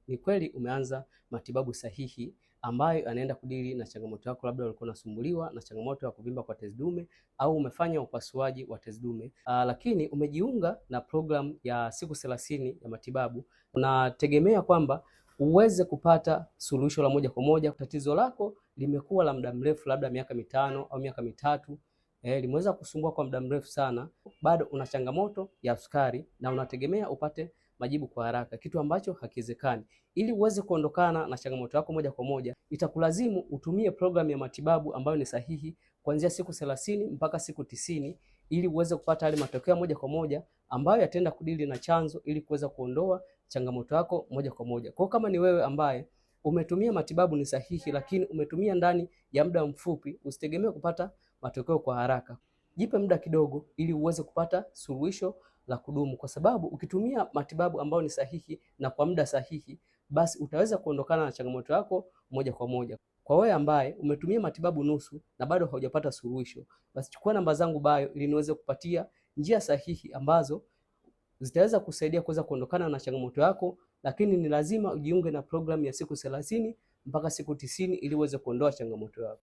ni kweli umeanza matibabu sahihi ambayo anaenda kudili na changamoto yako, labda ulikuwa unasumbuliwa na changamoto ya kuvimba kwa tezi dume au umefanya upasuaji wa tezi dume, lakini umejiunga na program ya siku 30 ya matibabu. Unategemea kwamba uweze kupata suluhisho la moja kwa moja. Tatizo lako limekuwa la muda mrefu, labda miaka 5 au miaka 3, limeweza kusumbua kwa muda mrefu sana. Bado una changamoto ya sukari na unategemea upate majibu kwa haraka, kitu ambacho hakiwezekani. Ili uweze kuondokana na changamoto yako moja kwa moja, itakulazimu utumie programu ya matibabu ambayo ni sahihi kuanzia siku 30 mpaka siku 90, ili uweze kupata yale matokeo moja kwa moja ambayo yataenda kudili na chanzo, ili kuweza kuondoa changamoto yako moja kwa moja. Kwa kama ni wewe ambaye umetumia matibabu ni sahihi, lakini umetumia ndani ya muda mfupi, usitegemee kupata matokeo kwa haraka. Jipe muda kidogo ili uweze kupata suluhisho la kudumu, kwa sababu ukitumia matibabu ambayo ni sahihi na kwa muda sahihi, basi utaweza kuondokana na changamoto yako moja kwa moja. Kwa wewe ambaye umetumia matibabu nusu na bado haujapata suluhisho, basi chukua namba zangu bio ili niweze kupatia njia sahihi ambazo zitaweza kusaidia kuweza kuondokana na changamoto yako, lakini ni lazima ujiunge na program ya siku 30 mpaka siku 90 ili uweze kuondoa changamoto yako.